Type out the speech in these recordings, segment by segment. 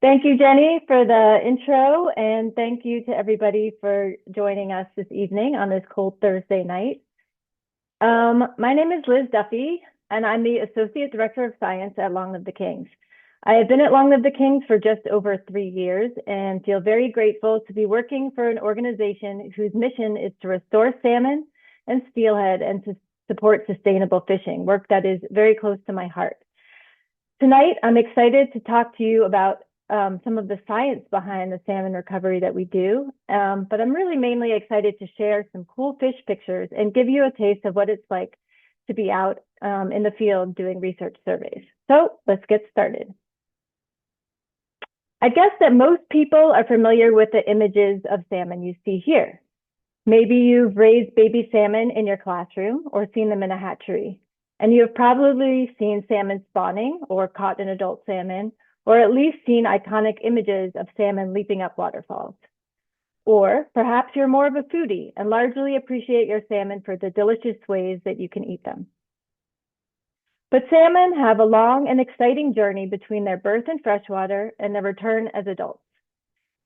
Thank you, Jenny, for the intro, and thank you to everybody for joining us this evening on this cold Thursday night. My name is Liz Duffy, and I'm the Associate Director of Science at Long Live the Kings. I have been at Long Live the Kings for just over 3 years and feel very grateful to be working for an organization whose mission is to restore salmon and steelhead and to support sustainable fishing, work that is very close to my heart. Tonight, I'm excited to talk to you about some of the science behind the salmon recovery that we do, but I'm really mainly excited to share some cool fish pictures and give you a taste of what it's like to be out in the field doing research surveys. So let's get started. I guess that most people are familiar with the images of salmon you see here. Maybe you've raised baby salmon in your classroom or seen them in a hatchery, and you have probably seen salmon spawning or caught an adult salmon, or at least seen iconic images of salmon leaping up waterfalls. Or perhaps you're more of a foodie and largely appreciate your salmon for the delicious ways that you can eat them. But salmon have a long and exciting journey between their birth in freshwater and their return as adults.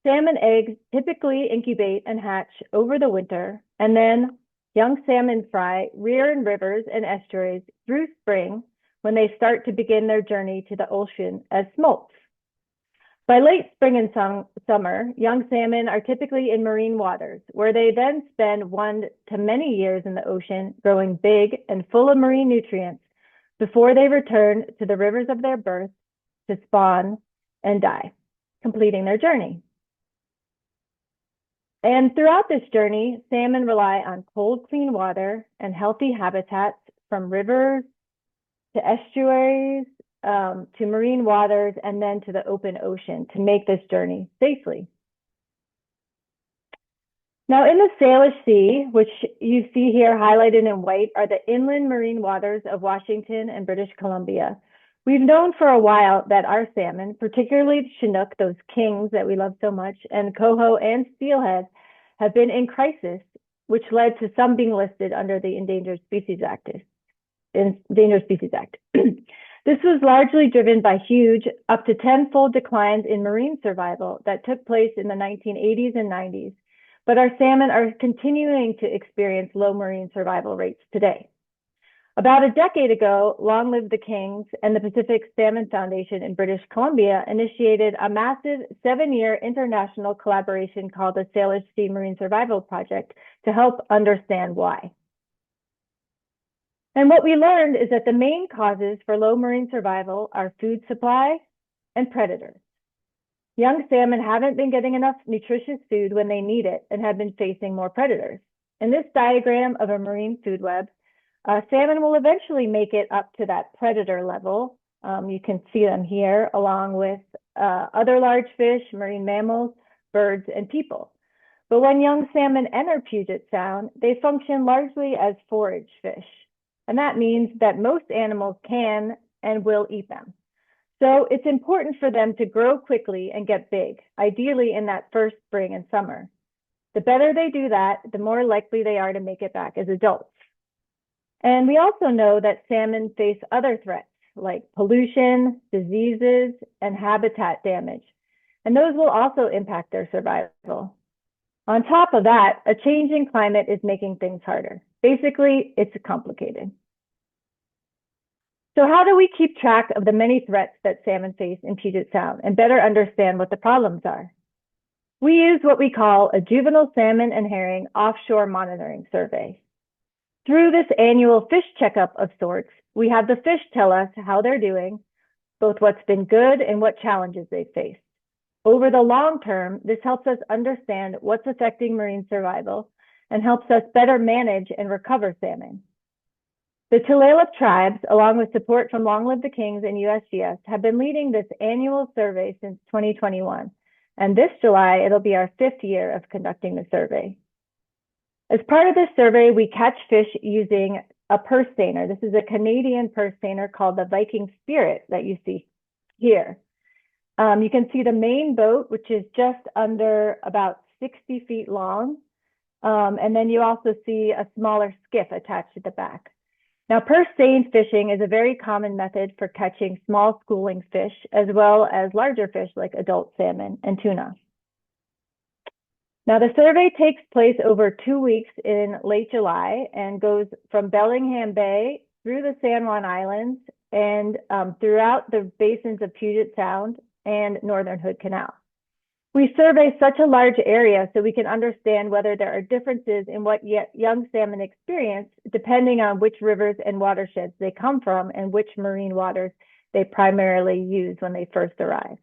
Salmon eggs typically incubate and hatch over the winter, and then young salmon fry rear in rivers and estuaries through spring when they start to begin their journey to the ocean as smolts. By late spring and summer, young salmon are typically in marine waters, where they then spend 1 to many years in the ocean, growing big and full of marine nutrients before they return to the rivers of their birth to spawn and die, completing their journey. And throughout this journey, salmon rely on cold, clean water and healthy habitats from rivers to estuaries, to marine waters, and then to the open ocean to make this journey safely. Now, in the Salish Sea, which you see here highlighted in white, are the inland marine waters of Washington and British Columbia. We've known for a while that our salmon, particularly Chinook, those kings that we love so much, and coho and steelhead, have been in crisis, which led to some being listed under the Endangered Species Act. This was largely driven by huge, up to 10-fold declines in marine survival that took place in the 1980s and 90s. But our salmon are continuing to experience low marine survival rates today. About a decade ago, Long Live the Kings and the Pacific Salmon Foundation in British Columbia initiated a massive 7-year international collaboration called the Salish Sea Marine Survival Project to help understand why. And what we learned is that the main causes for low marine survival are food supply and predators. Young salmon haven't been getting enough nutritious food when they need it and have been facing more predators. In this diagram of a marine food web, salmon will eventually make it up to that predator level. You can see them here along with other large fish, marine mammals, birds, and people. But when young salmon enter Puget Sound, they function largely as forage fish. And that means that most animals can and will eat them. So it's important for them to grow quickly and get big, ideally in that first spring and summer. The better they do that, the more likely they are to make it back as adults. And we also know that salmon face other threats like pollution, diseases, and habitat damage. And those will also impact their survival. On top of that, a changing climate is making things harder. Basically, it's complicated. So how do we keep track of the many threats that salmon face in Puget Sound and better understand what the problems are? We use what we call a juvenile salmon and herring offshore monitoring survey. Through this annual fish checkup of sorts, we have the fish tell us how they're doing, both what's been good and what challenges they've faced. Over the long term, this helps us understand what's affecting marine survival and helps us better manage and recover salmon. The Tulalip tribes, along with support from Long Live the Kings and USGS, have been leading this annual survey since 2021. And this July, it'll be our 5th year of conducting the survey. As part of this survey, we catch fish using a purse seiner. This is a Canadian purse seiner called the Viking Spirit that you see here. You can see the main boat, which is just under about 60 feet long. And then you also see a smaller skiff attached at the back. Now, purse seine fishing is a very common method for catching small schooling fish, as well as larger fish like adult salmon and tuna. Now, the survey takes place over 2 weeks in late July and goes from Bellingham Bay through the San Juan Islands and throughout the basins of Puget Sound and Northern Hood Canal. We survey such a large area so we can understand whether there are differences in what young salmon experience depending on which rivers and watersheds they come from and which marine waters they primarily use when they first arrive.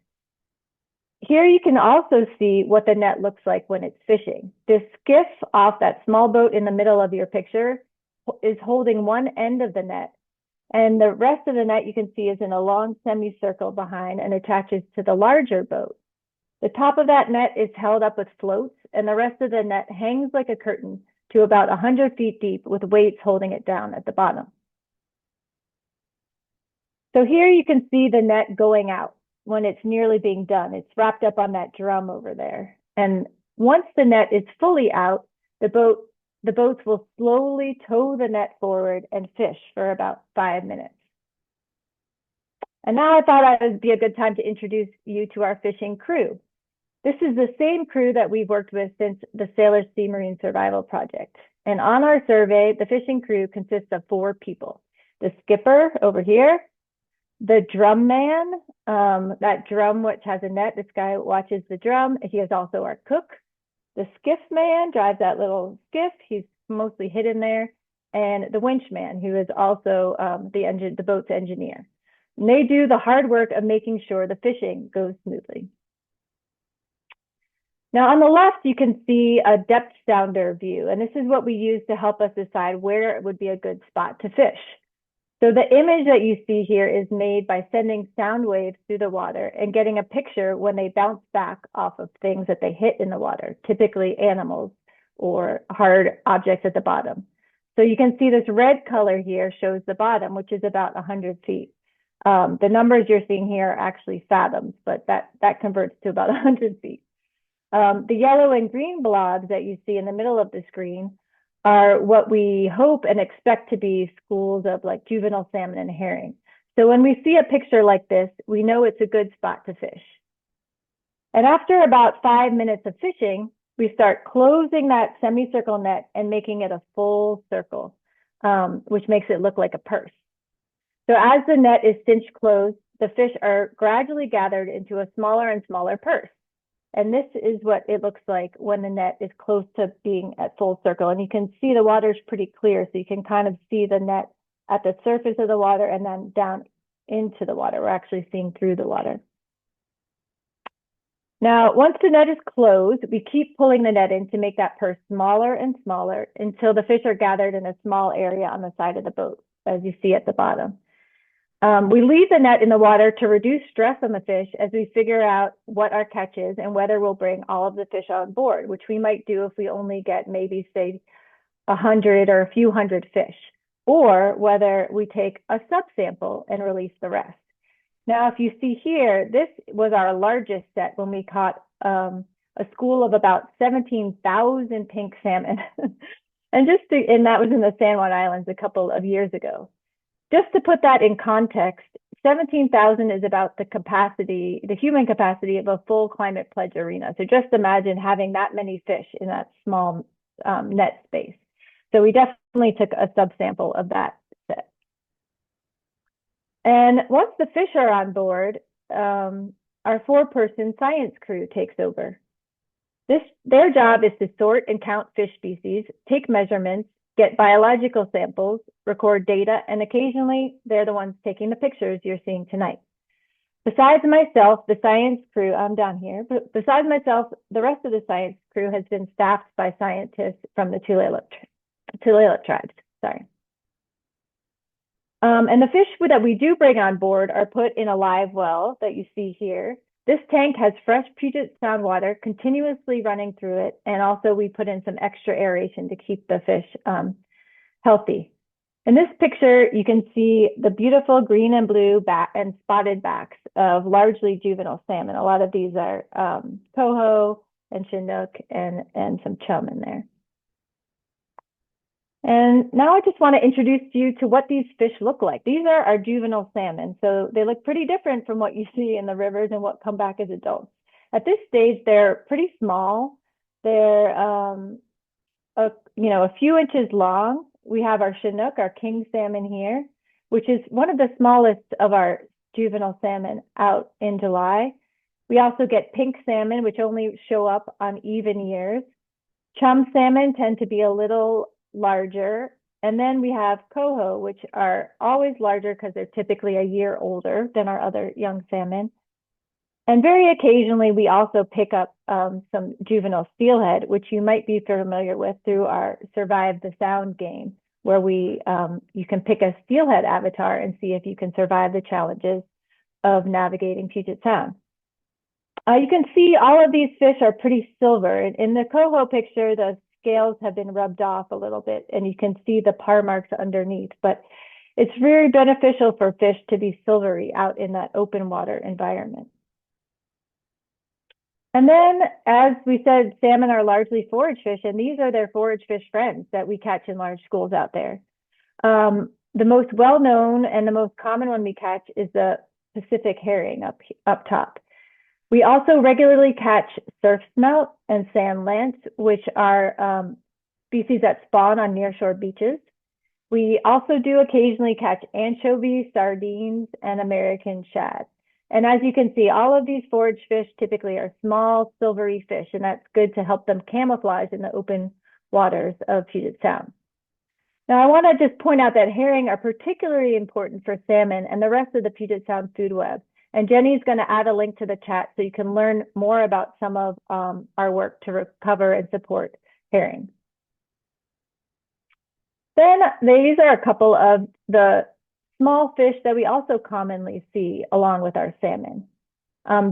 Here you can also see what the net looks like when it's fishing. This skiff off that small boat in the middle of your picture is holding one end of the net, and the rest of the net you can see is in a long semicircle behind and attaches to the larger boat. The top of that net is held up with floats, and the rest of the net hangs like a curtain to about 100 feet deep with weights holding it down at the bottom. So here you can see the net going out when it's nearly being done. It's wrapped up on that drum over there. And once the net is fully out, the boats will slowly tow the net forward and fish for about 5 minutes. And now I thought it would be a good time to introduce you to our fishing crew. This is the same crew that we've worked with since the Sailor Sea Marine Survival Project. And on our survey, the fishing crew consists of 4 people. The skipper over here, the drum man, that drum which has a net, this guy watches the drum. He is also our cook. The skiff man drives that little skiff. He's mostly hidden there. And the winch man, who is also the boat's engineer. And they do the hard work of making sure the fishing goes smoothly. Now on the left, you can see a depth sounder view, and this is what we use to help us decide where it would be a good spot to fish. So the image that you see here is made by sending sound waves through the water and getting a picture when they bounce back off of things that they hit in the water, typically animals or hard objects at the bottom. So you can see this red color here shows the bottom, which is about 100 feet. The numbers you're seeing here are actually fathoms, but that converts to about 100 feet. The yellow and green blobs that you see in the middle of the screen are what we hope and expect to be schools of like juvenile salmon and herring. So when we see a picture like this, we know it's a good spot to fish. And after about 5 minutes of fishing, we start closing that semicircle net and making it a full circle, which makes it look like a purse. So as the net is cinched closed, the fish are gradually gathered into a smaller and smaller purse. And this is what it looks like when the net is close to being at full circle. And you can see the water's pretty clear, so you can kind of see the net at the surface of the water and then down into the water. We're actually seeing through the water. Now, once the net is closed, we keep pulling the net in to make that purse smaller and smaller until the fish are gathered in a small area on the side of the boat, as you see at the bottom. We leave the net in the water to reduce stress on the fish as we figure out what our catch is and whether we'll bring all of the fish on board, which we might do if we only get maybe, say, 100 or a few hundred fish, or whether we take a subsample and release the rest. Now, if you see here, this was our largest set when we caught a school of about 17,000 pink salmon. And that was in the San Juan Islands a couple of years ago. Just to put that in context, 17,000 is about the human capacity of a full climate pledge arena. So just imagine having that many fish in that small net space. So we definitely took a subsample of that set. And once the fish are on board, our 4-person science crew takes over. Their job is to sort and count fish species, take measurements, get biological samples, record data, and occasionally they're the ones taking the pictures you're seeing tonight. Besides myself, the science crew, I'm down here, but besides myself, the rest of the science crew has been staffed by scientists from the Tulalip tribes, sorry. And the fish that we do bring on board are put in a live well that you see here. This tank has fresh Puget Sound water continuously running through it. And also we put in some extra aeration to keep the fish healthy. In this picture, you can see the beautiful green and blue back and spotted backs of largely juvenile salmon. A lot of these are coho and chinook and some chum in there. And now I just want to introduce you to what these fish look like. These are our juvenile salmon. So they look pretty different from what you see in the rivers and what come back as adults. At this stage, they're pretty small. They're a few inches long. We have our Chinook, our king salmon here, which is one of the smallest of our juvenile salmon out in July. We also get pink salmon, which only show up on even years. Chum salmon tend to be a little larger. And then we have coho, which are always larger because they're typically a year older than our other young salmon. And very occasionally, we also pick up some juvenile steelhead, which you might be familiar with through our Survive the Sound game, where you can pick a steelhead avatar and see if you can survive the challenges of navigating Puget Sound. You can see all of these fish are pretty silver. In the coho picture, the scales have been rubbed off a little bit, and you can see the par marks underneath. But it's very beneficial for fish to be silvery out in that open water environment. And then, as we said, salmon are largely forage fish, and these are their forage fish friends that we catch in large schools out there. The most well-known and the most common one we catch is the Pacific herring up top. We also regularly catch surf smelt and sand lance, which are species that spawn on nearshore beaches. We also do occasionally catch anchovies, sardines, and American shad. And as you can see, all of these forage fish typically are small, silvery fish, and that's good to help them camouflage in the open waters of Puget Sound. Now, I want to just point out that herring are particularly important for salmon and the rest of the Puget Sound food web. And Jenny's going to add a link to the chat so you can learn more about some of our work to recover and support herring. Then these are a couple of the small fish that we also commonly see along with our salmon.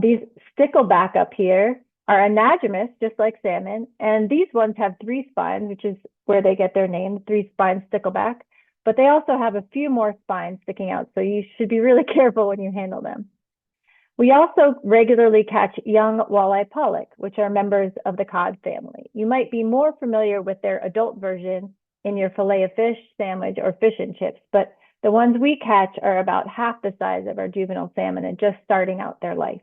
These stickleback up here are anadromous, just like salmon, and these ones have 3 spines, which is where they get their name, 3-spine stickleback, but they also have a few more spines sticking out, so you should be really careful when you handle them. We also regularly catch young walleye pollock, which are members of the cod family. You might be more familiar with their adult version in your fillet of fish sandwich or fish and chips, but the ones we catch are about half the size of our juvenile salmon and just starting out their life.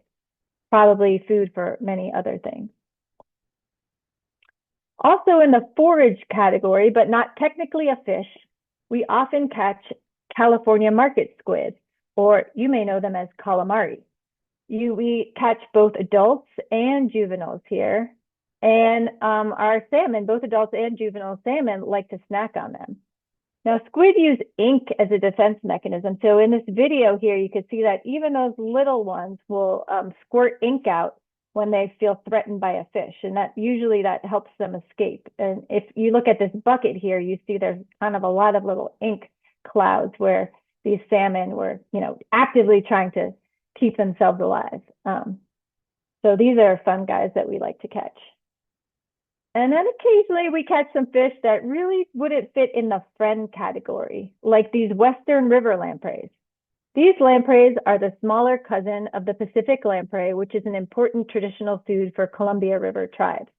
Probably food for many other things. Also in the forage category, but not technically a fish, we often catch California market squid, or you may know them as calamari. We catch both adults and juveniles here, and our salmon, both adults and juvenile salmon, like to snack on them. Now, squid use ink as a defense mechanism. So in this video here, you can see that even those little ones will squirt ink out when they feel threatened by a fish, and that usually helps them escape. And if you look at this bucket here, you see there's kind of a lot of little ink clouds where these salmon were, actively trying to keep themselves alive. So these are fun guys that we like to catch. And then occasionally we catch some fish that really wouldn't fit in the friend category, like these western river lampreys. These lampreys are the smaller cousin of the Pacific lamprey, which is an important traditional food for Columbia River tribes.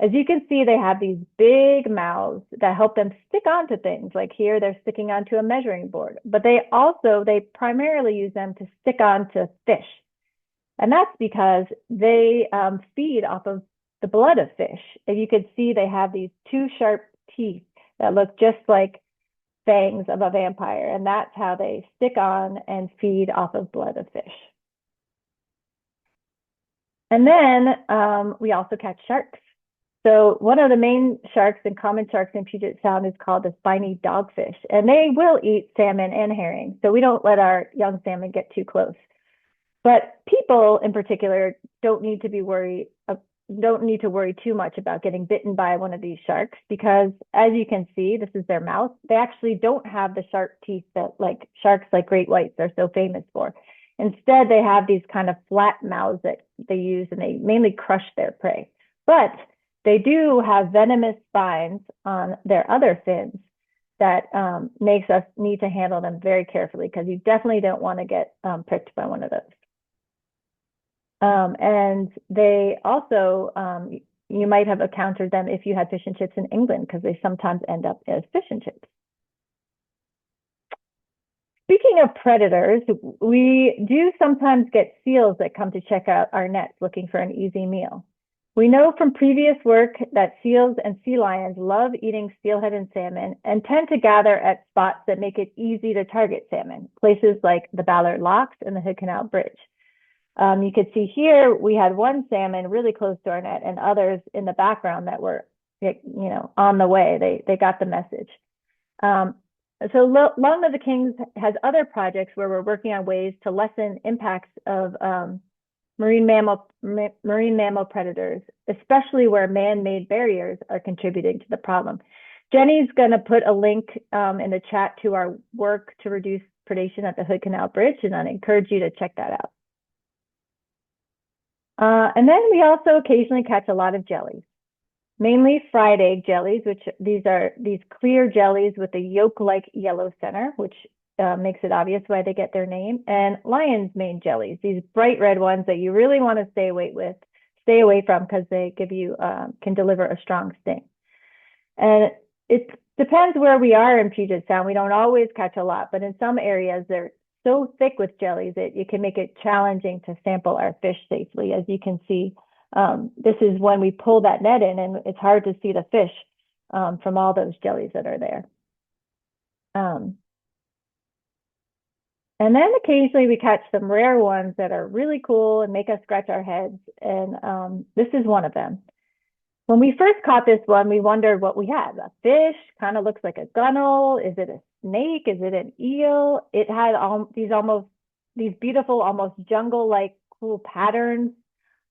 As you can see, they have these big mouths that help them stick onto things. Like here, they're sticking onto a measuring board, but they primarily use them to stick onto fish. And that's because they feed off of the blood of fish. And you can see they have these 2 sharp teeth that look just like fangs of a vampire. And that's how they stick on and feed off of blood of fish. And then we also catch sharks. So one of the main sharks and common sharks in Puget Sound is called the spiny dogfish, and they will eat salmon and herring. So we don't let our young salmon get too close. But people in particular don't need to worry too much about getting bitten by one of these sharks, because as you can see, this is their mouth. They actually don't have the sharp teeth that sharks like great whites are so famous for. Instead, they have these kind of flat mouths that they use, and they mainly crush their prey. But they do have venomous spines on their other fins that makes us need to handle them very carefully, because you definitely don't want to get pricked by one of those. And they also, you might have encountered them if you had fish and chips in England, because they sometimes end up as fish and chips. Speaking of predators, we do sometimes get seals that come to check out our nets looking for an easy meal. We know from previous work that seals and sea lions love eating steelhead and salmon and tend to gather at spots that make it easy to target salmon, places like the Ballard Locks and the Hood Canal Bridge. You could see here, we had one salmon really close to our net and others in the background that were, on the way. They got the message. So Long of the Kings has other projects where we're working on ways to lessen impacts of marine mammal predators, especially where man-made barriers are contributing to the problem. Jenny's going to put a link in the chat to our work to reduce predation at the Hood Canal Bridge, and I'd encourage you to check that out. And then we also occasionally catch a lot of jellies, mainly fried egg jellies, which these are these clear jellies with a yolk-like yellow center, which makes it obvious why they get their name, and lion's mane jellies, these bright red ones that you really want to stay away from because they give you can deliver a strong sting. And it depends where we are in Puget Sound. We don't always catch a lot, but in some areas they're so thick with jellies that it can make it challenging to sample our fish safely. As you can see, this is when we pull that net in, and it's hard to see the fish from all those jellies that are there. And then occasionally we catch some rare ones that are really cool and make us scratch our heads. And this is one of them. When we first caught this one, we wondered what we had. A fish, kind of looks like a gunnel. Is it a snake? Is it an eel? It had these beautiful, almost jungle-like cool patterns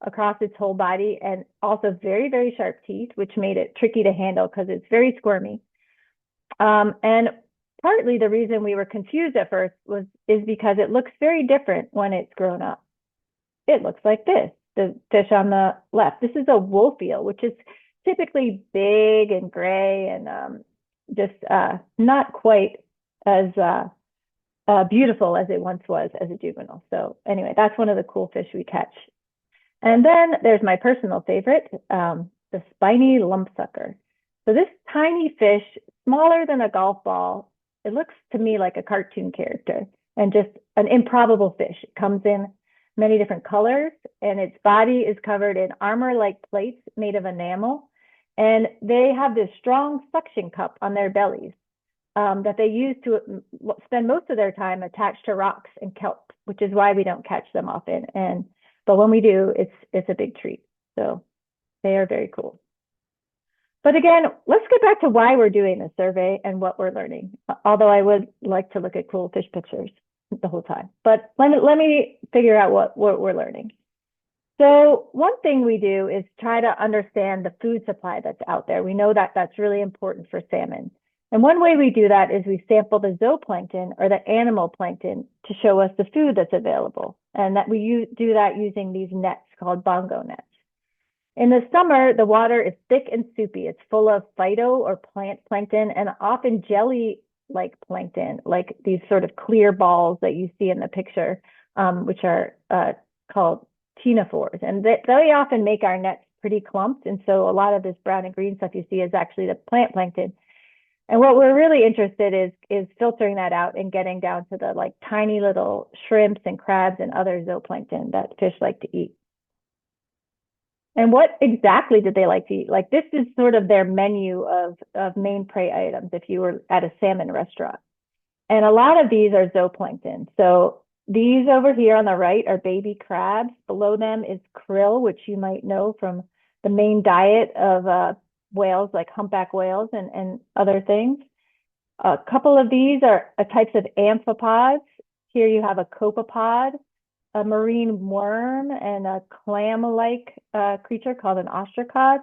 across its whole body, and also very, very sharp teeth, which made it tricky to handle because it's very squirmy. And partly the reason we were confused at first is because it looks very different when it's grown up. It looks like this, the fish on the left. This is a wolf eel, which is typically big and gray and just not quite as beautiful as it once was as a juvenile. So anyway, that's one of the cool fish we catch. And then there's my personal favorite, the spiny lumpsucker. So this tiny fish, smaller than a golf ball, it looks to me like a cartoon character and just an improbable fish. It comes in many different colors, and its body is covered in armor-like plates made of enamel. And they have this strong suction cup on their bellies that they use to spend most of their time attached to rocks and kelp, which is why we don't catch them often. But when we do, it's a big treat. So they are very cool. But again, let's get back to why we're doing this survey and what we're learning, although I would like to look at cool fish pictures the whole time. But let me figure out what we're learning. So one thing we do is try to understand the food supply that's out there. We know that that's really important for salmon. And one way we do that is we sample the zooplankton or the animal plankton to show us the food that's available. And that we do that using these nets called bongo nets. In the summer, the water is thick and soupy. It's full of phyto or plant plankton and often jelly-like plankton, like these sort of clear balls that you see in the picture, which are called ctenophores. And they often make our nets pretty clumped. And so a lot of this brown and green stuff you see is actually the plant plankton. And what we're really interested is filtering that out and getting down to the like tiny little shrimps and crabs and other zooplankton that fish like to eat. And what exactly did they like to eat? Like this is sort of their menu of main prey items if you were at a salmon restaurant. And a lot of these are zooplankton. So these over here on the right are baby crabs. Below them is krill, which you might know from the main diet of whales like humpback whales and other things. A couple of these are types of amphipods. Here you have a copepod, a marine worm, and a clam-like creature called an ostracod.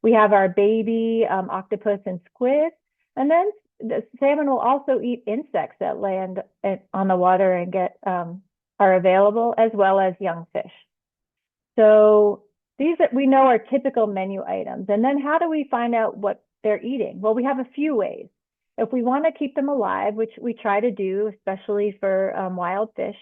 We have our baby octopus and squid. And then the salmon will also eat insects that land on the water and are available, as well as young fish. So these we know are typical menu items. And then how do we find out what they're eating? Well, we have a few ways. If we want to keep them alive, which we try to do, especially for wild fish,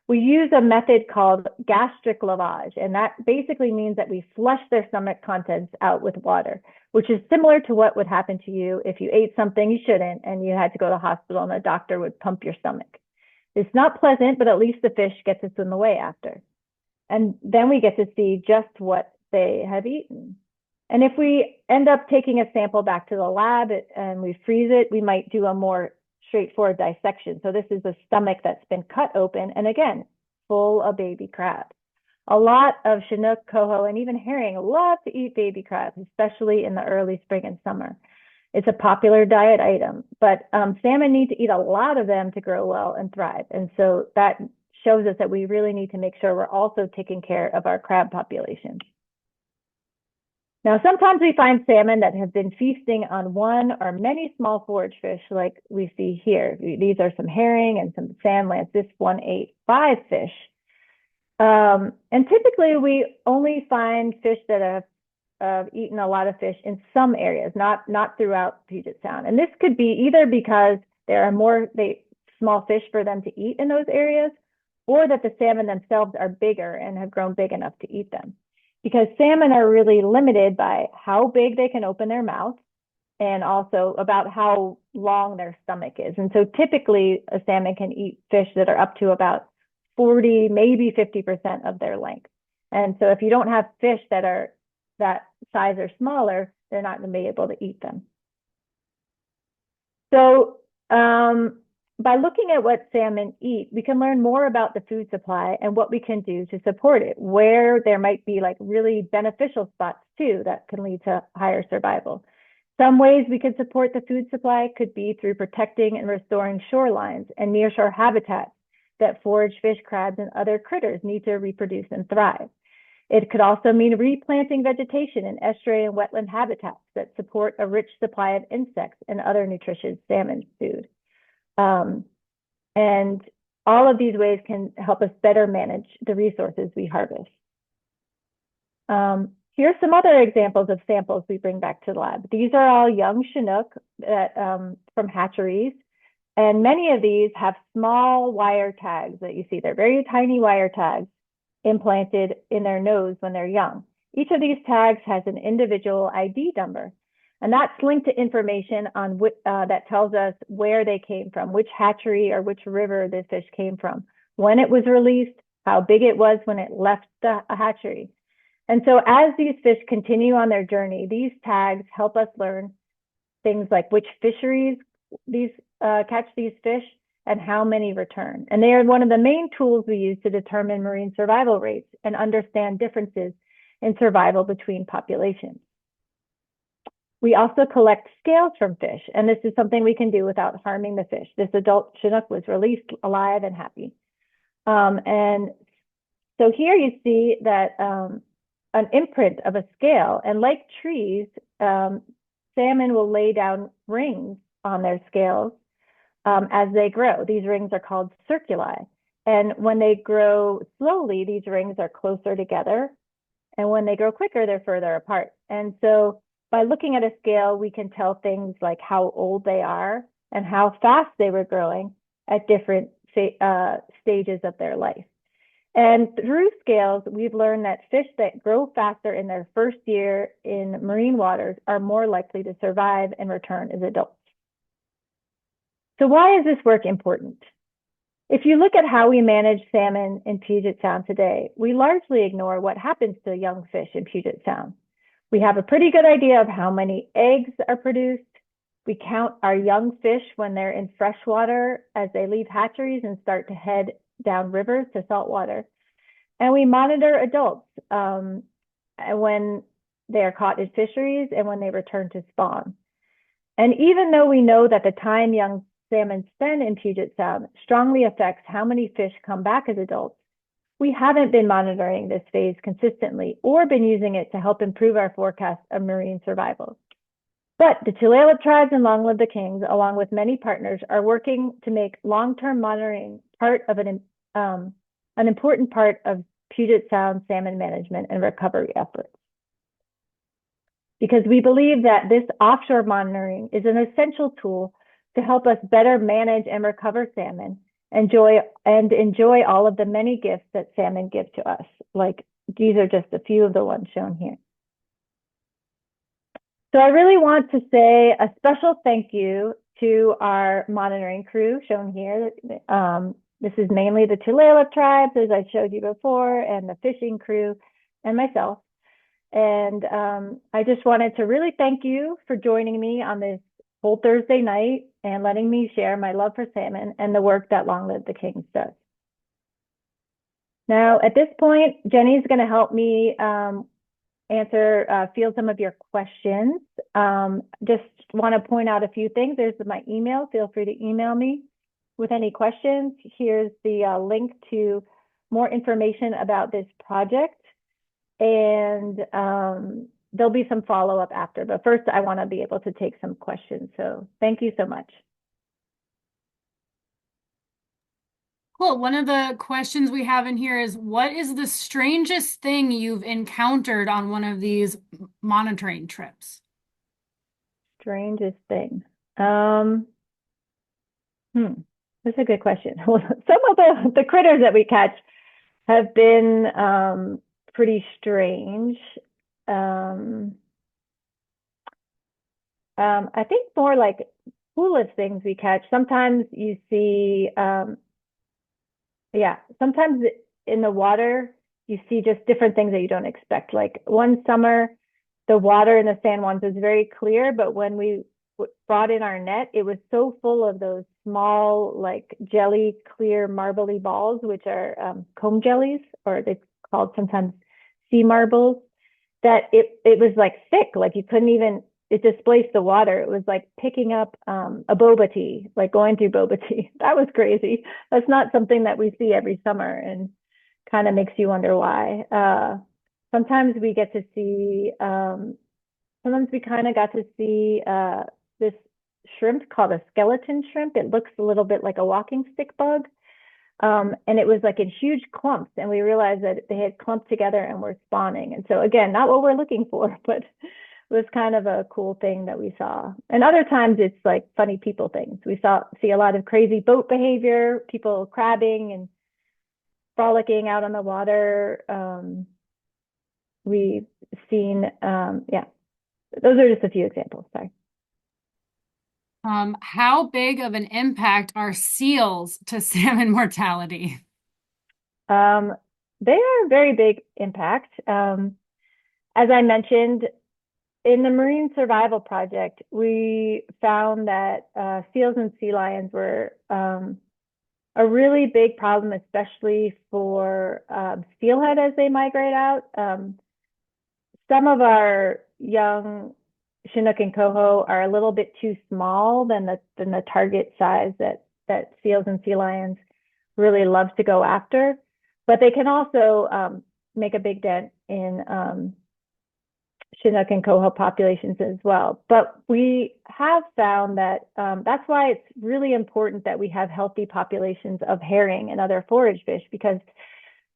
We use a method called gastric lavage, and that basically means that we flush their stomach contents out with water, which is similar to what would happen to you if you ate something you shouldn't and you had to go to the hospital and a doctor would pump your stomach. It's not pleasant, but at least the fish gets to swim away after. And then we get to see just what they have eaten. And if we end up taking a sample back to the lab and we freeze it, we might do a more straightforward dissection. So this is a stomach that's been cut open and again, full of baby crabs. A lot of Chinook, coho, and even herring love to eat baby crabs, especially in the early spring and summer. It's a popular diet item, but salmon need to eat a lot of them to grow well and thrive. And so that shows us that we really need to make sure we're also taking care of our crab population. Now, sometimes we find salmon that have been feasting on one or many small forage fish like we see here. These are some herring and some sand lance. This one ate 5 fish. And typically we only find fish that have eaten a lot of fish in some areas, not throughout Puget Sound. And this could be either because there are more small fish for them to eat in those areas, or that the salmon themselves are bigger and have grown big enough to eat them. Because salmon are really limited by how big they can open their mouth and also about how long their stomach is. And so typically a salmon can eat fish that are up to about 40, maybe 50% of their length. And so if you don't have fish that are that size or smaller, they're not going to be able to eat them. So by looking at what salmon eat, we can learn more about the food supply and what we can do to support it, where there might be like really beneficial spots too that can lead to higher survival. Some ways we could support the food supply could be through protecting and restoring shorelines and nearshore habitats that forage fish, crabs, and other critters need to reproduce and thrive. It could also mean replanting vegetation in estuary and wetland habitats that support a rich supply of insects and other nutritious salmon food. And all of these ways can help us better manage the resources we harvest. Here's some other examples of samples we bring back to the lab. These are all young Chinook that, from hatcheries. And many of these have small wire tags that you see. They're very tiny wire tags implanted in their nose when they're young. Each of these tags has an individual ID number, and that's linked to information on that tells us where they came from, which hatchery or which river the fish came from, when it was released, how big it was when it left the hatchery. And so as these fish continue on their journey, these tags help us learn things like which fisheries these catch these fish and how many return. And they are one of the main tools we use to determine marine survival rates and understand differences in survival between populations. We also collect scales from fish, and this is something we can do without harming the fish. This adult Chinook was released alive and happy. And so here you see that an imprint of a scale, and like trees, salmon will lay down rings on their scales as they grow. These rings are called circuli. And when they grow slowly, these rings are closer together. And when they grow quicker, they're further apart. And so by looking at a scale, we can tell things like how old they are and how fast they were growing at different stages of their life. And through scales, we've learned that fish that grow faster in their first year in marine waters are more likely to survive and return as adults. So why is this work important? If you look at how we manage salmon in Puget Sound today, we largely ignore what happens to young fish in Puget Sound. We have a pretty good idea of how many eggs are produced. We count our young fish when they're in freshwater as they leave hatcheries and start to head down rivers to saltwater. And we monitor adults when they are caught in fisheries and when they return to spawn. And even though we know that the time young salmon spend in Puget Sound strongly affects how many fish come back as adults, we haven't been monitoring this phase consistently or been using it to help improve our forecast of marine survival. But the Tulalip tribes and Long Live the Kings, along with many partners, are working to make long-term monitoring part of an important part of Puget Sound salmon management and recovery efforts. Because we believe that this offshore monitoring is an essential tool to help us better manage and recover salmon Enjoy all of the many gifts that salmon give to us. Like these are just a few of the ones shown here. So I really want to say a special thank you to our monitoring crew shown here. This is mainly the Tulalip tribes, as I showed you before, and the fishing crew and myself. And I just wanted to really thank you for joining me on this whole Thursday night and letting me share my love for salmon and the work that Long Live the Kings does. Now, at this point, Jenny's going to help me field some of your questions. Just want to point out a few things. There's my email. Feel free to email me with any questions. Here's the link to more information about this project. And there'll be some follow-up after. But first, I want to be able to take some questions. So thank you so much. Cool. One of the questions we have in here is, what is the strangest thing you've encountered on one of these monitoring trips? Strangest thing. That's a good question. Well, some of the critters that we catch have been pretty strange. I think more like coolest things we catch. Sometimes you see sometimes in the water, you see just different things that you don't expect. Like one summer, the water in the San Juans was very clear, but when we brought in our net, it was so full of those small, like jelly, clear, marbly balls, which are comb jellies, or they're called sometimes sea marbles, that it was like thick, like you couldn't even, it displaced the water. It was like picking up a boba tea, like going through boba tea. That was crazy. That's not something that we see every summer, and kind of makes you wonder why. Sometimes we get to see, sometimes we kind of got to see this shrimp called a skeleton shrimp. It looks a little bit like a walking stick bug. And it was like in huge clumps, and we realized that they had clumped together and were spawning. And so again, not what we're looking for, but it was kind of a cool thing that we saw. And other times it's like funny people things. We see a lot of crazy boat behavior, people crabbing and frolicking out on the water. We've seen, those are just a few examples. Sorry. How big of an impact are seals to salmon mortality? They are a very big impact. As I mentioned, in the Marine Survival Project, we found that seals and sea lions were a really big problem, especially for steelhead as they migrate out. Some of our young Chinook and coho are a little bit too small than the target size that seals and sea lions really love to go after, but they can also make a big dent in Chinook and coho populations as well. But we have found that that's why it's really important that we have healthy populations of herring and other forage fish, because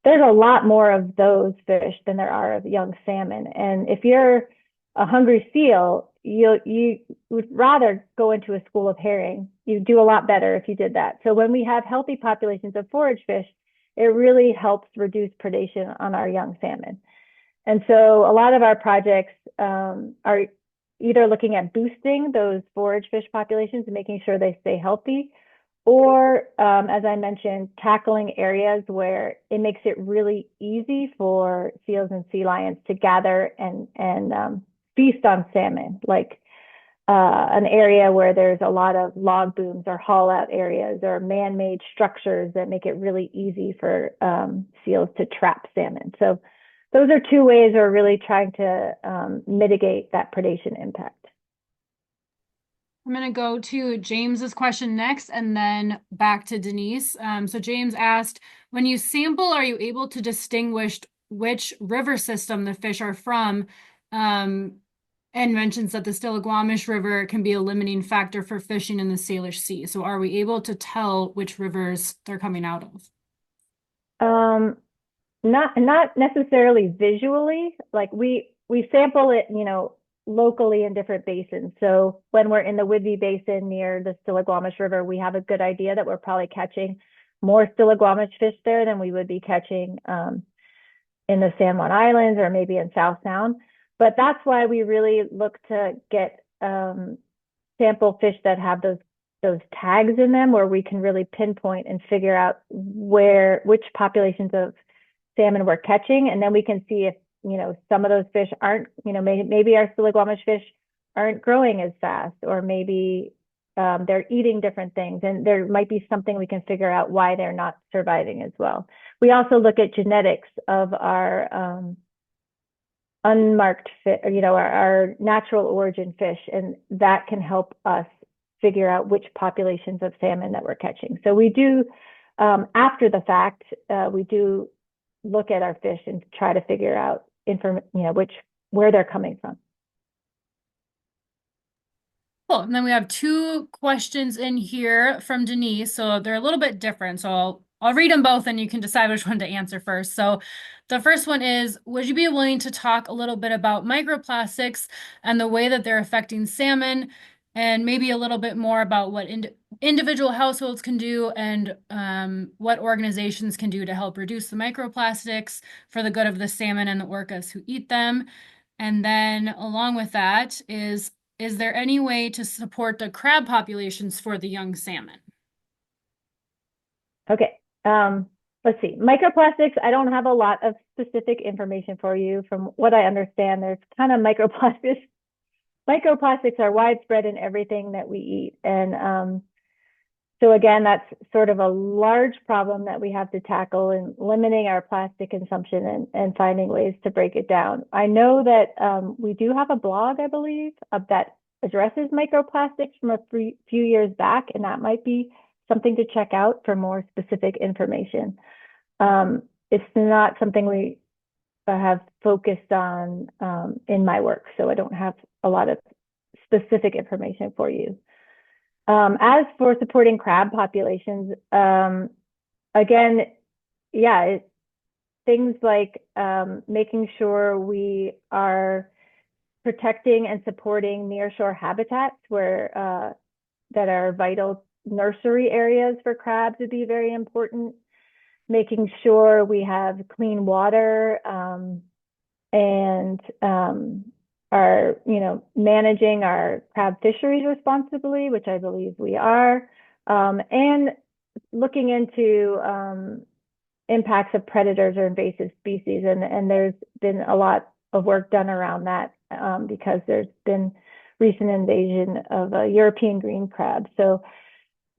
there's a lot more of those fish than there are of young salmon. And if you're a hungry seal, you would rather go into a school of herring. You do a lot better if you did that. So when we have healthy populations of forage fish, it really helps reduce predation on our young salmon. And so a lot of our projects are either looking at boosting those forage fish populations and making sure they stay healthy, or as I mentioned, tackling areas where it makes it really easy for seals and sea lions to gather and feast on salmon, like an area where there's a lot of log booms or haul out areas or man-made structures that make it really easy for seals to trap salmon. So those are two ways we're really trying to mitigate that predation impact. I'm going to go to James's question next and then back to Denise. So James asked, when you sample, are you able to distinguish which river system the fish are from? And mentions that the Stillaguamish River can be a limiting factor for fishing in the Salish Sea. So are we able to tell which rivers they're coming out of? Not necessarily visually. Like we sample it, locally in different basins. So when we're in the Whidbey Basin near the Stillaguamish River, we have a good idea that we're probably catching more stiligwamish fish there than we would be catching in the San Juan Islands or maybe in South Sound. But that's why we really look to get sample fish that have those tags in them, where we can really pinpoint and figure out which populations of salmon we're catching, and then we can see if some of those fish aren't, maybe our stiligwamish fish aren't growing as fast, or maybe they're eating different things, and there might be something we can figure out why they're not surviving as well. We also look at genetics of our unmarked fish, our natural origin fish, and that can help us figure out which populations of salmon that we're catching. So we do, after the fact, we do look at our fish and try to figure out where they're coming from. Cool. And then we have two questions in here from Denise. So they're a little bit different. So I'll read them both and you can decide which one to answer first. So the first one is, would you be willing to talk a little bit about microplastics and the way that they're affecting salmon, and maybe a little bit more about what individual households can do and what organizations can do to help reduce the microplastics for the good of the salmon and the orcas who eat them? And then along with that is there any way to support the crab populations for the young salmon? Okay. Let's see. Microplastics, I don't have a lot of specific information for you. From what I understand, there's kind of microplastics. Microplastics are widespread in everything that we eat. And so again, that's sort of a large problem that we have to tackle in limiting our plastic consumption and finding ways to break it down. I know that we do have a blog, I believe, that addresses microplastics from a few years back, and that might be something to check out for more specific information. It's not something we have focused on in my work, so I don't have a lot of specific information for you. As for supporting crab populations, again, yeah, things like making sure we are protecting and supporting nearshore habitats where that are vital nursery areas for crabs would be very important. Making sure we have clean water and are managing our crab fisheries responsibly, which I believe we are, and looking into impacts of predators or invasive species, and there's been a lot of work done around that because there's been recent invasion of European green crab. So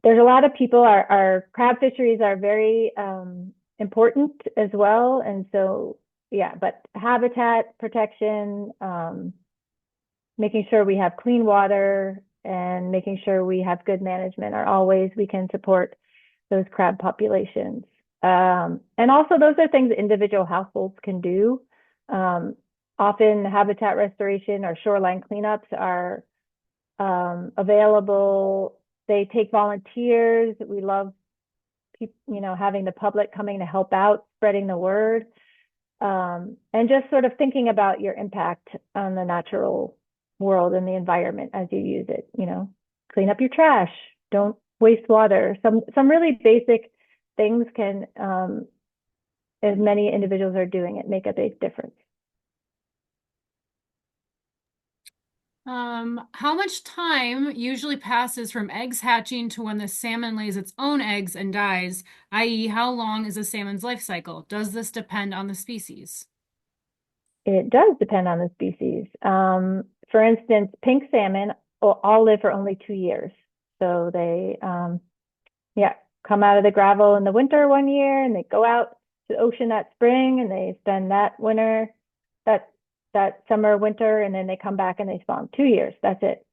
there's a lot of people. Our crab fisheries are very important as well, and so yeah, but habitat protection, making sure we have clean water, and making sure we have good management are all ways we can support those crab populations. And also those are things individual households can do. Often habitat restoration or shoreline cleanups are available. They take volunteers. We love having the public coming to help out, spreading the word, and just sort of thinking about your impact on the natural world and the environment as you use it. Clean up your trash, don't waste water. Some really basic things can, as many individuals are doing it, make a big difference. How much time usually passes from eggs hatching to when the salmon lays its own eggs and dies, i.e., how long is a salmon's life cycle? Does this depend on the species? It does depend on the species. For instance, pink salmon all live for only 2 years. So they, come out of the gravel in the winter one year, and they go out to the ocean that spring, and they spend that winter, that summer, winter, and then they come back and they spawn 2 years. That's it.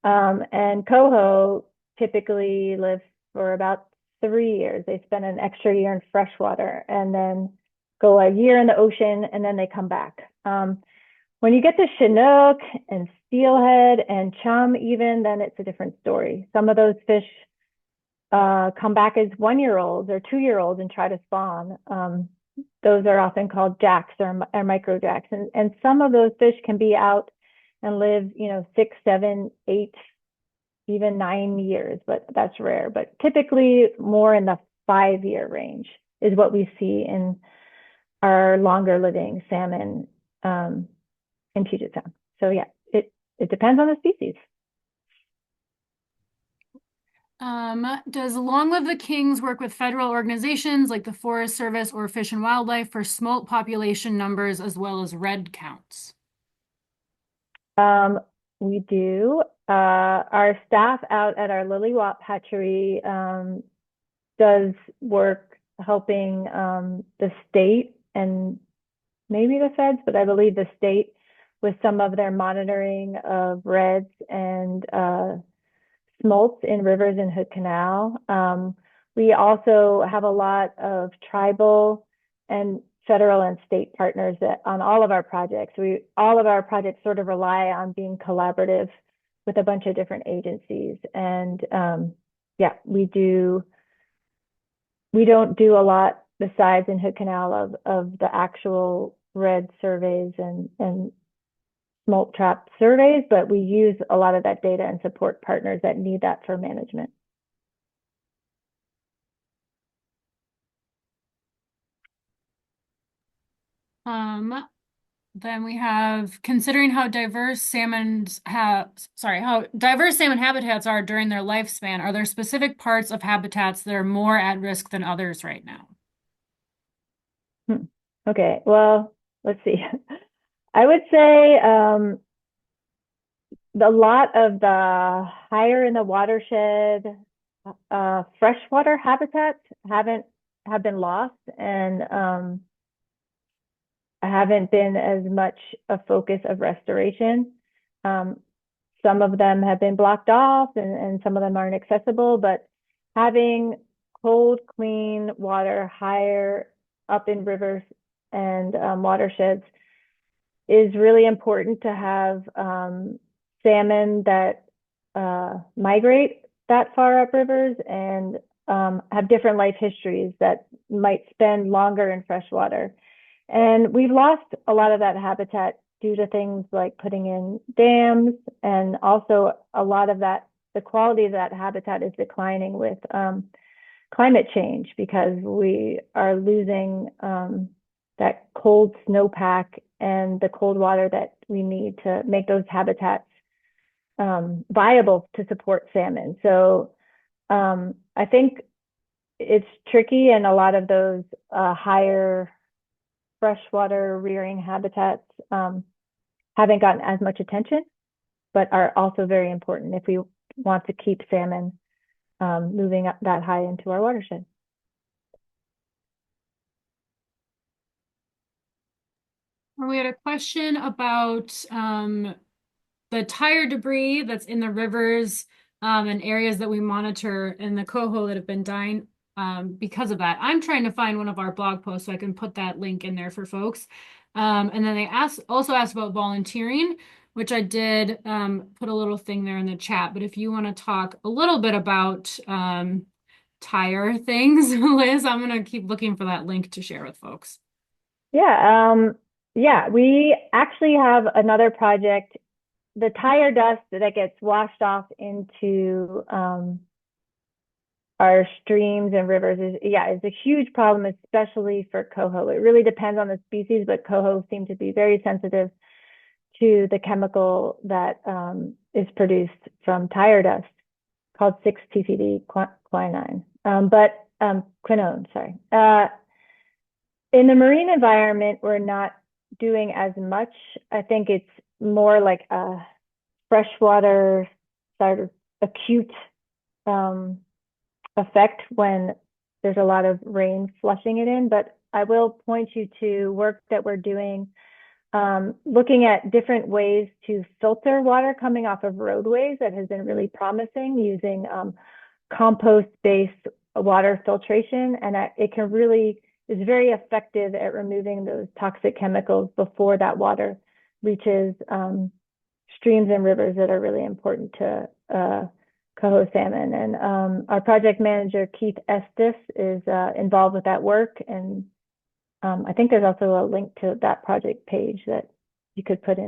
And coho typically live for about 3 years. They spend an extra year in freshwater and then go a year in the ocean, and then they come back. When you get to Chinook and steelhead and chum even, then it's a different story. Some of those fish come back as 1-year-olds or 2-year-olds and try to spawn. Those are often called jacks or micro jacks. And some of those fish can be out and live, 6, 7, 8, even 9 years, but that's rare. But typically more in the 5-year range is what we see in our longer living salmon in Puget Sound. So yeah, it depends on the species. Does Long Live the Kings work with federal organizations like the Forest Service or Fish and Wildlife for smolt population numbers as well as red counts? We do. Our staff out at our Lily-Wap hatchery does work helping the state and maybe the feds, but I believe the state with some of their monitoring of reds and smolts in rivers in Hood Canal. We also have a lot of tribal and federal and state partners that on all of our projects. All of our projects sort of rely on being collaborative with a bunch of different agencies. And yeah, we don't do a lot besides in Hood Canal of the actual red surveys and smolt trap surveys, but we use a lot of that data and support partners that need that for management. Then we have considering how diverse salmon habitats are during their lifespan, are there specific parts of habitats that are more at risk than others right now? Okay, well, let's see. I would say a lot of the higher in the watershed freshwater habitats have been lost and haven't been as much a focus of restoration. Some of them have been blocked off and some of them aren't accessible, but having cold, clean water higher up in rivers and watersheds is really important to have salmon that migrate that far up rivers and have different life histories that might spend longer in freshwater. And we've lost a lot of that habitat due to things like putting in dams, and also a lot of that, the quality of that habitat is declining with climate change because we are losing that cold snowpack and the cold water that we need to make those habitats viable to support salmon. So I think it's tricky, and a lot of those higher freshwater rearing habitats haven't gotten as much attention, but are also very important if we want to keep salmon moving up that high into our watershed. We had a question about the tire debris that's in the rivers and areas that we monitor in the coho that have been dying because of that. I'm trying to find one of our blog posts so I can put that link in there for folks. And then they also asked about volunteering, which I did put a little thing there in the chat. But if you want to talk a little bit about tire things, Liz, I'm going to keep looking for that link to share with folks. Yeah, we actually have another project. The tire dust that gets washed off into our streams and rivers is a huge problem, especially for coho. It really depends on the species, but coho seem to be very sensitive to the chemical that is produced from tire dust called 6-TPD quinine, quinone, sorry. In the marine environment, we're not doing as much. I think it's more like a freshwater sort of acute effect when there's a lot of rain flushing it in. But I will point you to work that we're doing, looking at different ways to filter water coming off of roadways that has been really promising using compost-based water filtration. And it can really is very effective at removing those toxic chemicals before that water reaches streams and rivers that are really important to coho salmon. And our project manager, Keith Estes, is involved with that work. And I think there's also a link to that project page that you could put in